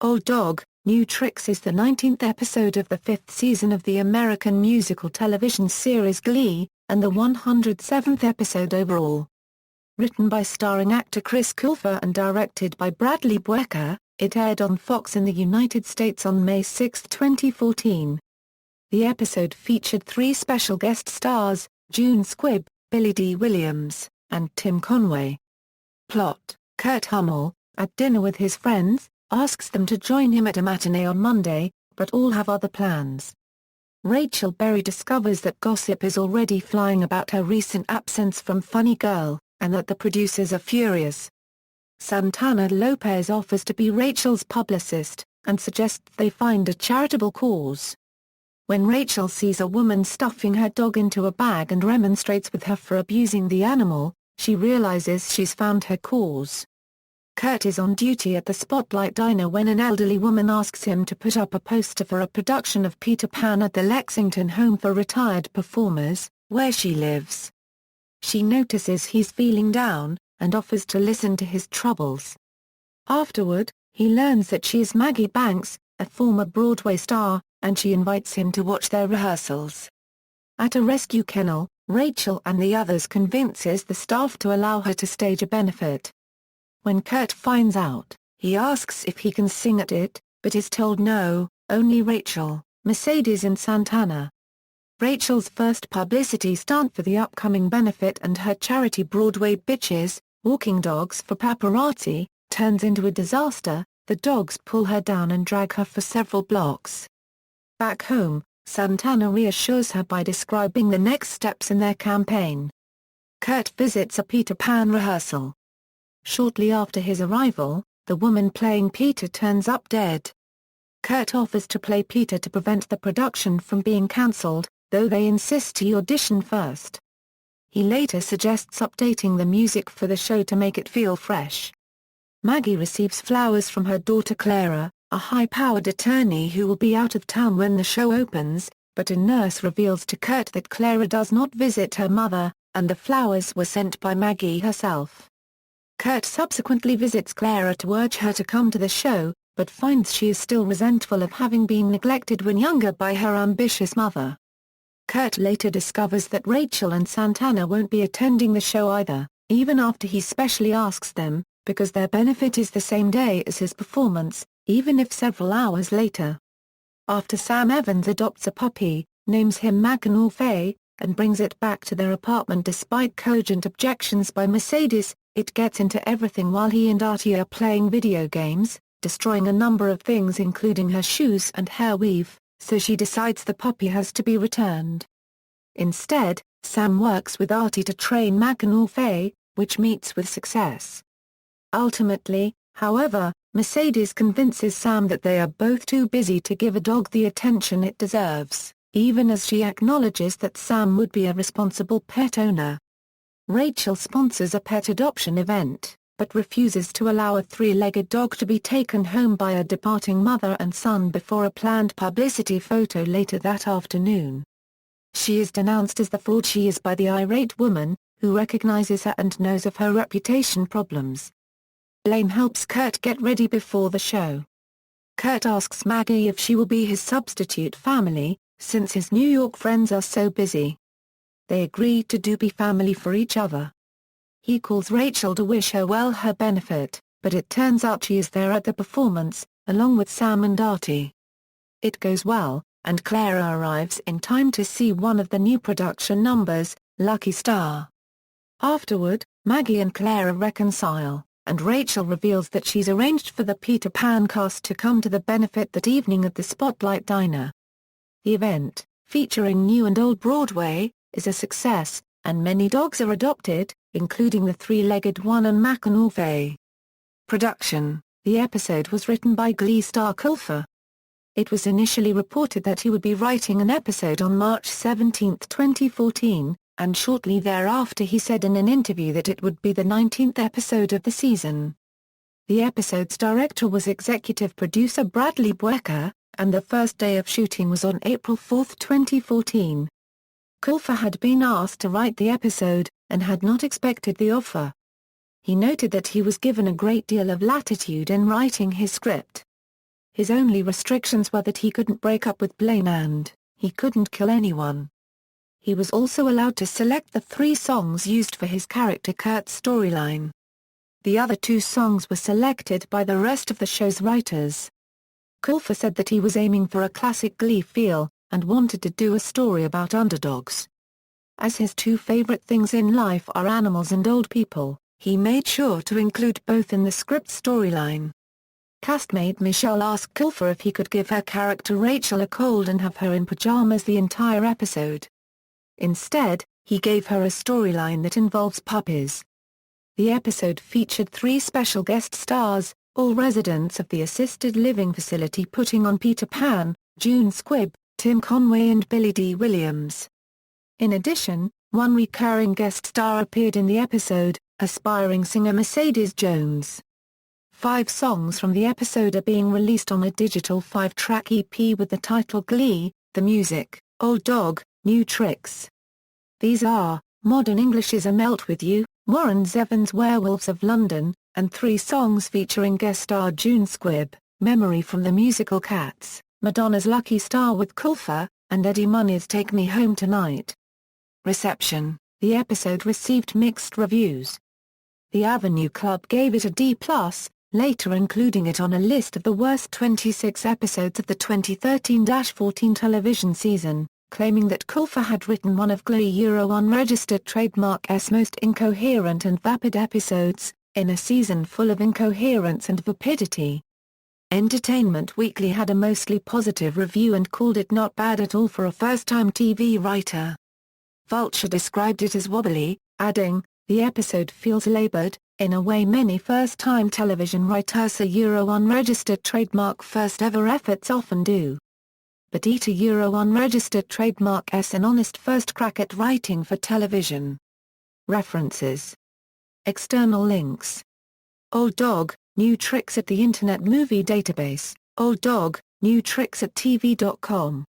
Old Dog, New Tricks is the 19th episode of the 5th season of the American musical television series Glee, and the 107th episode overall. Written by starring actor Chris Colfer and directed by Bradley Buecker, it aired on Fox in the United States on May 6, 2014. The episode featured three special guest stars, June Squibb, Dee Williams, and Tim Conway. Plot: Kurt Hummel, at dinner with his friends, asks them to join him at a matinee on Monday, but all have other plans. Rachel Berry discovers that gossip is already flying about her recent absence from Funny Girl, and that the producers are furious. Santana Lopez offers to be Rachel's publicist, and suggests they find a charitable cause. When Rachel sees a woman stuffing her dog into a bag and remonstrates with her for abusing the animal, she realizes she's found her cause. Kurt is on duty at the Spotlight Diner when an elderly woman asks him to put up a poster for a production of Peter Pan at the Lexington Home for Retired Performers, where she lives. She notices he's feeling down, and offers to listen to his troubles. Afterward, he learns that she is Maggie Banks, a former Broadway star, and she invites him to watch their rehearsals. At a rescue kennel, Rachel and the others convinces the staff to allow her to stage a benefit. When Kurt finds out, he asks if he can sing at it, but is told no, only Rachel, Mercedes and Santana. Rachel's first publicity stunt for the upcoming benefit and her charity Broadway Bitches, Walking Dogs for Paparazzi, turns into a disaster. The dogs pull her down and drag her for several blocks. Back home, Santana reassures her by describing the next steps in their campaign. Kurt visits a Peter Pan rehearsal. Shortly after his arrival, the woman playing Peter turns up dead. Kurt offers to play Peter to prevent the production from being cancelled, though they insist he audition first. He later suggests updating the music for the show to make it feel fresh. Maggie receives flowers from her daughter Clara, a high-powered attorney who will be out of town when the show opens, but a nurse reveals to Kurt that Clara does not visit her mother, and the flowers were sent by Maggie herself. Kurt subsequently visits Clara to urge her to come to the show, but finds she is still resentful of having been neglected when younger by her ambitious mother. Kurt later discovers that Rachel and Santana won't be attending the show either, even after he specially asks them, because their benefit is the same day as his performance, even if several hours later. After Sam Evans adopts a puppy, names him Mackinac Faye, and brings it back to their apartment despite cogent objections by Mercedes, it gets into everything while he and Artie are playing video games, destroying a number of things including her shoes and hair weave, so she decides the puppy has to be returned. Instead, Sam works with Artie to train Mackinac Faye, which meets with success. Ultimately, however, Mercedes convinces Sam that they are both too busy to give a dog the attention it deserves, even as she acknowledges that Sam would be a responsible pet owner. Rachel sponsors a pet adoption event, but refuses to allow a three-legged dog to be taken home by a departing mother and son before a planned publicity photo later that afternoon. She is denounced as the fraud she is by the irate woman, who recognizes her and knows of her reputation problems. Blaine helps Kurt get ready before the show. Kurt asks Maggie if she will be his substitute family, since his New York friends are so busy. They agree to be family for each other. He calls Rachel to wish her well her benefit, but it turns out she is there at the performance, along with Sam and Artie. It goes well, and Clara arrives in time to see one of the new production numbers, Lucky Star. Afterward, Maggie and Clara reconcile, and Rachel reveals that she's arranged for the Peter Pan cast to come to the benefit that evening at the Spotlight Diner. The event, featuring new and old Broadway, is a success, and many dogs are adopted, including the three-legged one and Mackinac Faye. Production: the episode was written by Glee star Colfer. It was initially reported that he would be writing an episode on March 17, 2014, and shortly thereafter he said in an interview that it would be the 19th episode of the season. The episode's director was executive producer Bradley Buecker, and the first day of shooting was on April 4, 2014. Colfer had been asked to write the episode, and had not expected the offer. He noted that he was given a great deal of latitude in writing his script. His only restrictions were that he couldn't break up with Blaine and he couldn't kill anyone. He was also allowed to select the 3 songs used for his character Kurt's storyline. The other 2 songs were selected by the rest of the show's writers. Colfer said that he was aiming for a classic Glee feel, and wanted to do a story about underdogs. As his 2 favorite things in life are animals and old people, he made sure to include both in the script storyline. Castmate Michelle asked Colfer if he could give her character Rachel a cold and have her in pajamas the entire episode. Instead, he gave her a storyline that involves puppies. The episode featured 3 special guest stars, all residents of the assisted living facility putting on Peter Pan, June Squibb, Tim Conway and Billy Dee Williams. In addition, 1 recurring guest star appeared in the episode, aspiring singer Mercedes Jones. 5 songs from the episode are being released on a digital 5-track EP with the title Glee, the music, Old Dog, New Tricks. These are, Modern English Is a Melt With You, Warren Zevon's Werewolves of London, and 3 songs featuring guest star June Squibb, Memory from the musical Cats, Madonna's Lucky Star with Colfer, and Eddie Money's Take Me Home Tonight. Reception: the episode received mixed reviews. The Avenue Club gave it a D+, later including it on a list of the worst 26 episodes of the 2013-14 television season, claiming that Colfer had written one of Glee unregistered trademark's most incoherent and vapid episodes, in a season full of incoherence and vapidity. Entertainment Weekly had a mostly positive review and called it not bad at all for a first-time TV writer. Vulture described it as wobbly, adding, "The episode feels labored, in a way many first-time television writers unregistered trademark first-ever efforts often do. But each unregistered trademark's an honest first crack at writing for television." References. External links. Old Dog, New Tricks at the Internet Movie Database, Old Dog, New Tricks at TV.com.